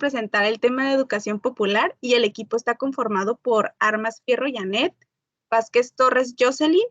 presentar el tema de educación popular y el equipo está conformado por Armas Fierro Janet, Vázquez Torres Jocelyn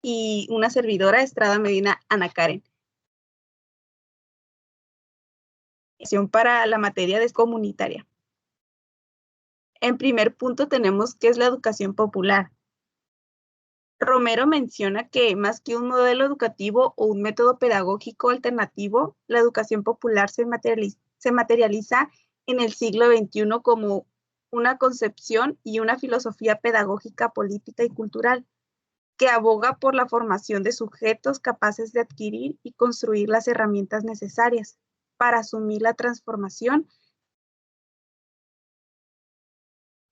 y una servidora, Estrada Medina Ana Karen. Para la materia de comunitaria. En primer punto tenemos qué es la educación popular. Romero menciona que más que un modelo educativo o un método pedagógico alternativo, la educación popular se materializa en el siglo XXI como una concepción y una filosofía pedagógica, política y cultural que aboga por la formación de sujetos capaces de adquirir y construir las herramientas necesarias para asumir la transformación.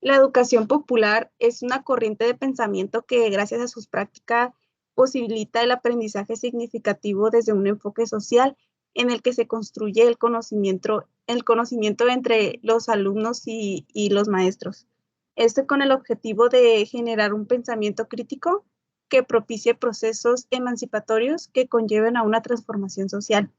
La educación popular es una corriente de pensamiento que, gracias a sus prácticas, posibilita el aprendizaje significativo desde un enfoque social en el que se construye el conocimiento entre los alumnos y los maestros. Esto con el objetivo de generar un pensamiento crítico que propicie procesos emancipatorios que conlleven a una transformación social.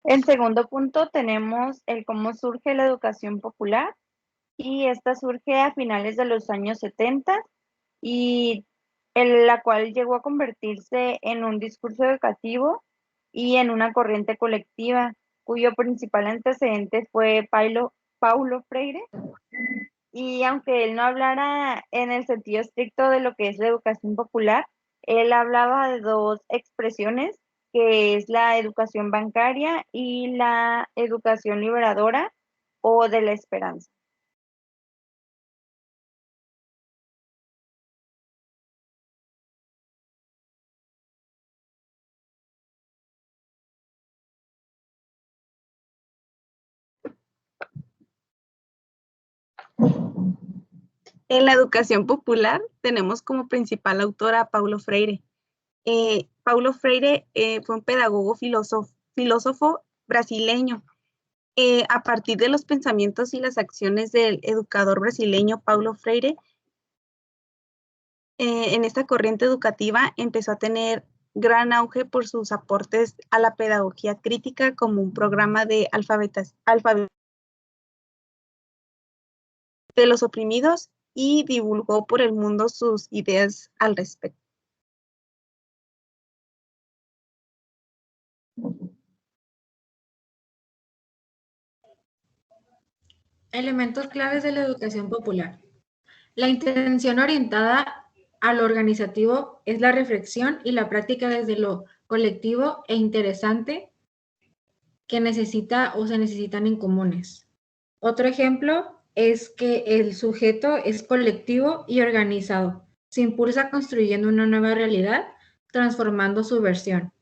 En segundo punto tenemos el cómo surge la educación popular, y esta surge a finales de los años 70 y en la cual llegó a convertirse en un discurso educativo y en una corriente colectiva, cuyo principal antecedente fue Paulo Freire. Y aunque él no hablara en el sentido estricto de lo que es la educación popular, él hablaba de dos expresiones, que es la educación bancaria y la educación liberadora o de la esperanza. En la educación popular tenemos como principal autora a Paulo Freire. Paulo Freire fue un pedagogo filósofo brasileño. A partir de los pensamientos y las acciones del educador brasileño Paulo Freire, en esta corriente educativa empezó a tener gran auge por sus aportes a la pedagogía crítica como un programa de alfabetización de los oprimidos y divulgó por el mundo sus ideas al respecto. Elementos claves de la educación popular. La intención orientada a lo organizativo es la reflexión y la práctica desde lo colectivo e interesante que necesita o se necesitan en comunes. Otro ejemplo es que el sujeto es colectivo y organizado. Se impulsa construyendo una nueva realidad, transformando su versión.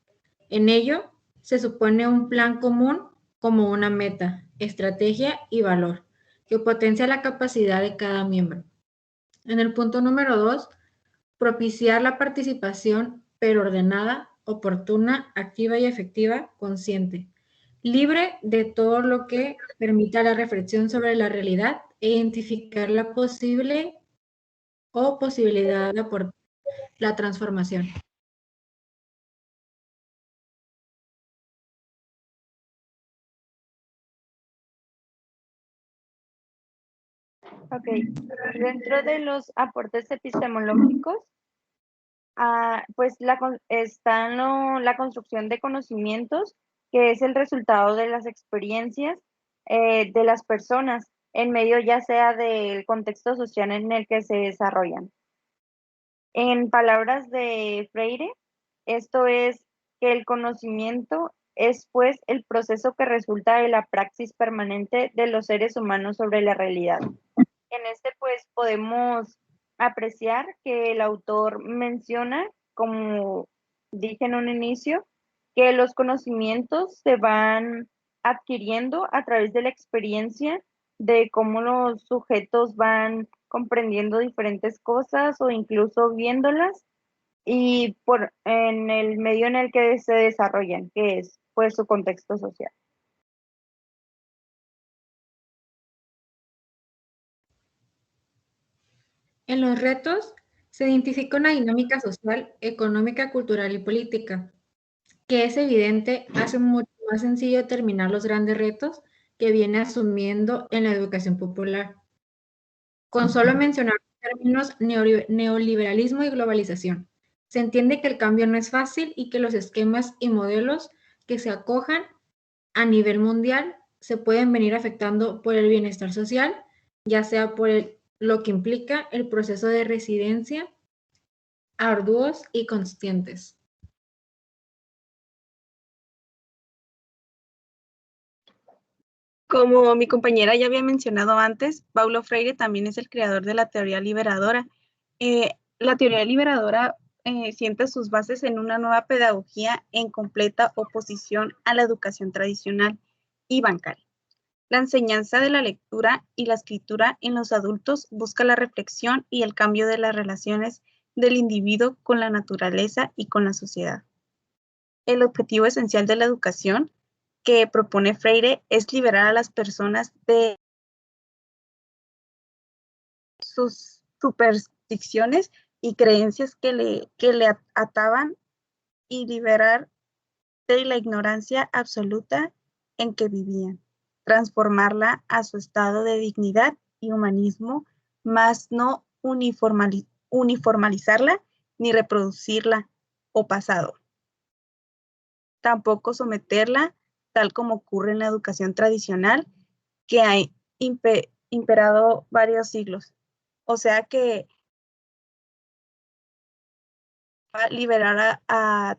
En ello, se supone un plan común como una meta, estrategia y valor, que potencia la capacidad de cada miembro. En el punto número 2, propiciar la participación, pero ordenada, oportuna, activa y efectiva, consciente, libre de todo lo que permita la reflexión sobre la realidad e identificar la posible o posibilidad de aportar la transformación. Ok, dentro de los aportes epistemológicos, pues está la construcción de conocimientos, que es el resultado de las experiencias de las personas en medio ya sea del contexto social en el que se desarrollan. En palabras de Freire, esto es que el conocimiento es pues el proceso que resulta de la praxis permanente de los seres humanos sobre la realidad. En este pues podemos apreciar que el autor menciona, como dije en un inicio, que los conocimientos se van adquiriendo a través de la experiencia de cómo los sujetos van comprendiendo diferentes cosas o incluso viéndolas y en el medio en el que se desarrollan, que es pues su contexto social. En los retos se identifica una dinámica social, económica, cultural y política que es evidente, hace mucho más sencillo terminar los grandes retos que viene asumiendo en la educación popular. Con solo mencionar los términos neoliberalismo y globalización, se entiende que el cambio no es fácil y que los esquemas y modelos que se acojan a nivel mundial se pueden venir afectando por el bienestar social, ya sea por lo que implica el proceso de residencia, arduos y conscientes. Como mi compañera ya había mencionado antes, Paulo Freire también es el creador de la teoría liberadora. La teoría liberadora sienta sus bases en una nueva pedagogía en completa oposición a la educación tradicional y bancaria. La enseñanza de la lectura y la escritura en los adultos busca la reflexión y el cambio de las relaciones del individuo con la naturaleza y con la sociedad. El objetivo esencial de la educación que propone Freire es liberar a las personas de sus supersticiones y creencias que le ataban y liberar de la ignorancia absoluta en que vivían, transformarla a su estado de dignidad y humanismo, más no uniformalizarla ni reproducirla o pasado. Tampoco someterla, tal como ocurre en la educación tradicional, que ha imperado varios siglos. O sea que va a liberar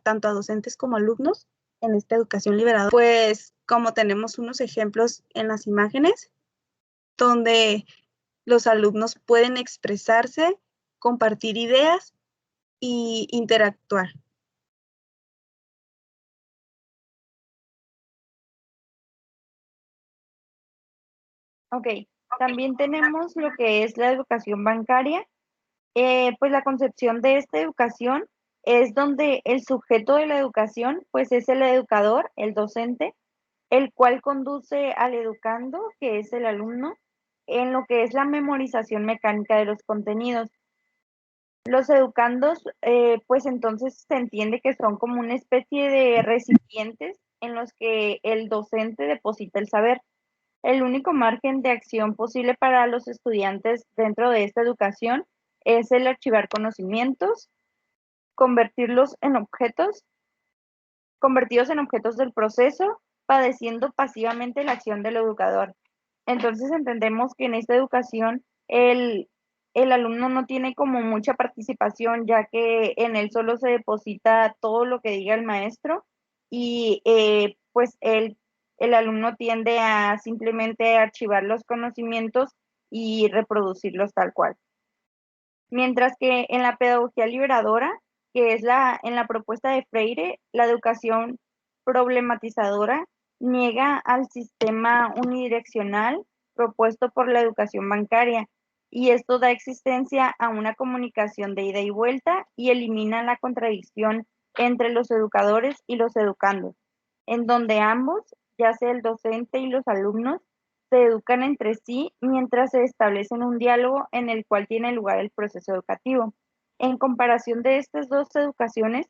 tanto a docentes como alumnos en esta educación liberadora. Pues como tenemos unos ejemplos en las imágenes, donde los alumnos pueden expresarse, compartir ideas y interactuar. Ok, también tenemos lo que es la educación bancaria. Pues la concepción de esta educación es donde el sujeto de la educación, pues es el educador, el docente, el cual conduce al educando, que es el alumno, en lo que es la memorización mecánica de los contenidos. Los educandos, pues entonces se entiende que son como una especie de recipientes en los que el docente deposita el saber. El único margen de acción posible para los estudiantes dentro de esta educación es el archivar conocimientos, convertirlos en objetos, convertidos en objetos del proceso, padeciendo pasivamente la acción del educador. Entonces entendemos que en esta educación el alumno no tiene como mucha participación, ya que en él solo se deposita todo lo que diga el maestro y pues el alumno tiende a simplemente archivar los conocimientos y reproducirlos tal cual. Mientras que en la pedagogía liberadora, que es en la propuesta de Freire, la educación problematizadora niega al sistema unidireccional propuesto por la educación bancaria, y esto da existencia a una comunicación de ida y vuelta y elimina la contradicción entre los educadores y los educandos, en donde ambos, ya sea el docente y los alumnos, se educan entre sí mientras se establecen un diálogo en el cual tiene lugar el proceso educativo. En comparación de estas dos educaciones,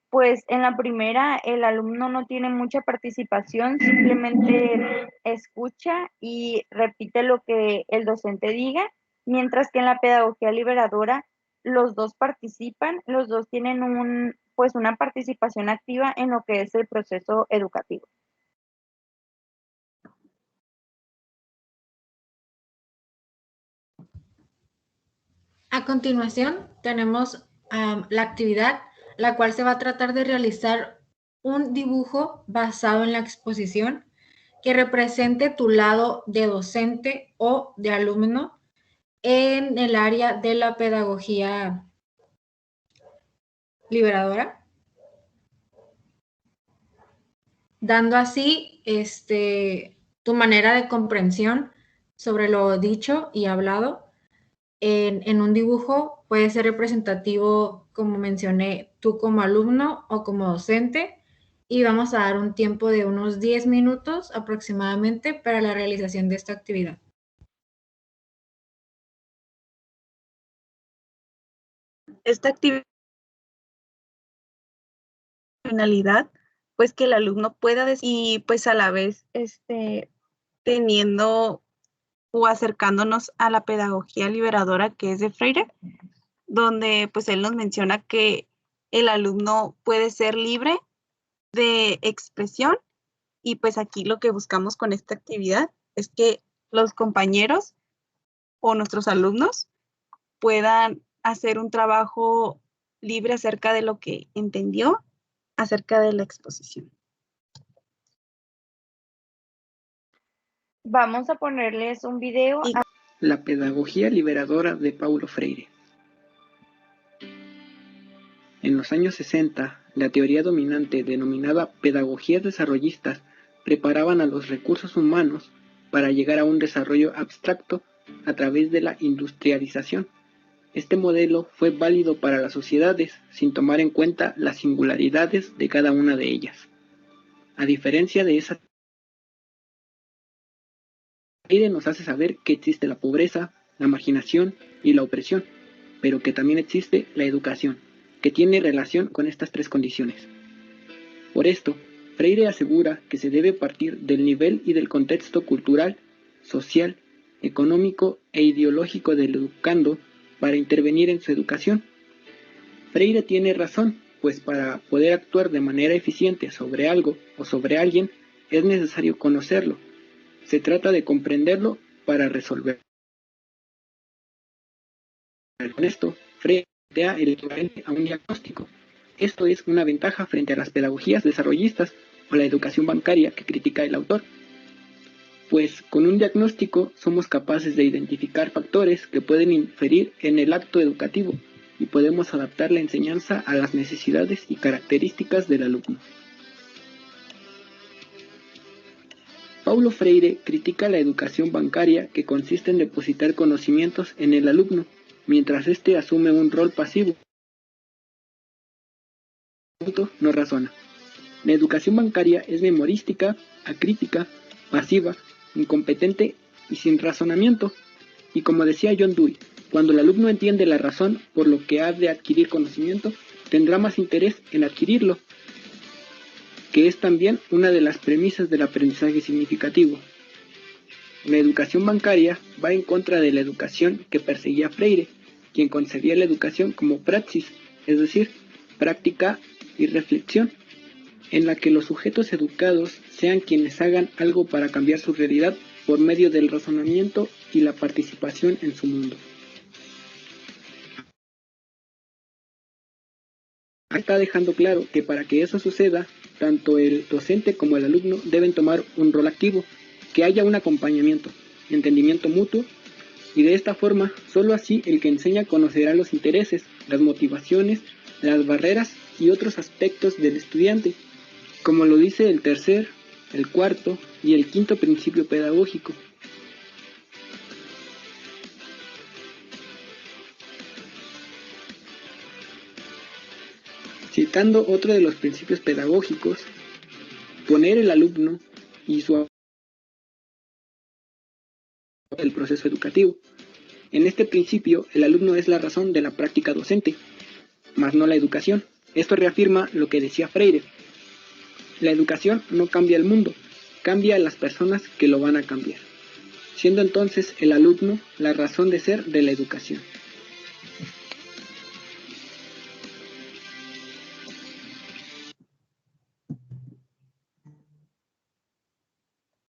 pues en la primera el alumno no tiene mucha participación, simplemente escucha y repite lo que el docente diga, mientras que en la pedagogía liberadora los dos participan, los dos tienen pues una participación activa en lo que es el proceso educativo. A continuación, tenemos la actividad, la cual se va a tratar de realizar un dibujo basado en la exposición que represente tu lado de docente o de alumno en el área de la pedagogía liberadora, dando así tu manera de comprensión sobre lo dicho y hablado. En un dibujo puede ser representativo, como mencioné, tú como alumno o como docente, y vamos a dar un tiempo de unos 10 minutos aproximadamente para la realización de esta actividad. Esta actividad finalidad pues que el alumno pueda y pues a la vez teniendo o acercándonos a la pedagogía liberadora que es de Freire, donde pues él nos menciona que el alumno puede ser libre de expresión y pues aquí lo que buscamos con esta actividad es que los compañeros o nuestros alumnos puedan hacer un trabajo libre acerca de lo que entendió acerca de la exposición. Vamos a ponerles un video. La pedagogía liberadora de Paulo Freire. En los años 60, la teoría dominante denominada pedagogías desarrollistas preparaban a los recursos humanos para llegar a un desarrollo abstracto a través de la industrialización. Este modelo fue válido para las sociedades sin tomar en cuenta las singularidades de cada una de ellas. A diferencia de esa, Freire nos hace saber que existe la pobreza, la marginación y la opresión, pero que también existe la educación, que tiene relación con estas tres condiciones. Por esto, Freire asegura que se debe partir del nivel y del contexto cultural, social, económico e ideológico del educando para intervenir en su educación. Freire tiene razón, pues para poder actuar de manera eficiente sobre algo o sobre alguien es necesario conocerlo. Se trata de comprenderlo para resolverlo. Con esto, Freire da el equivalente a un diagnóstico. Esto es una ventaja frente a las pedagogías desarrollistas o la educación bancaria que critica el autor. Pues con un diagnóstico somos capaces de identificar factores que pueden inferir en el acto educativo y podemos adaptar la enseñanza a las necesidades y características del alumno. Paulo Freire critica la educación bancaria que consiste en depositar conocimientos en el alumno, mientras éste asume un rol pasivo. No razona. La educación bancaria es memorística, acrítica, pasiva, incompetente y sin razonamiento. Y como decía John Dewey, cuando el alumno entiende la razón por lo que ha de adquirir conocimiento, tendrá más interés en adquirirlo, que es también una de las premisas del aprendizaje significativo. La educación bancaria va en contra de la educación que perseguía Freire, quien concebía la educación como praxis, es decir, práctica y reflexión, en la que los sujetos educados sean quienes hagan algo para cambiar su realidad por medio del razonamiento y la participación en su mundo. Está dejando claro que para que eso suceda, tanto el docente como el alumno deben tomar un rol activo, que haya un acompañamiento, entendimiento mutuo, y de esta forma, solo así el que enseña conocerá los intereses, las motivaciones, las barreras y otros aspectos del estudiante, como lo dice el tercer, el cuarto y el quinto principio pedagógico. Citando otro de los principios pedagógicos, poner el alumno y su el proceso educativo. En este principio, el alumno es la razón de la práctica docente, mas no la educación. Esto reafirma lo que decía Freire. La educación no cambia el mundo, cambia a las personas que lo van a cambiar, siendo entonces el alumno la razón de ser de la educación.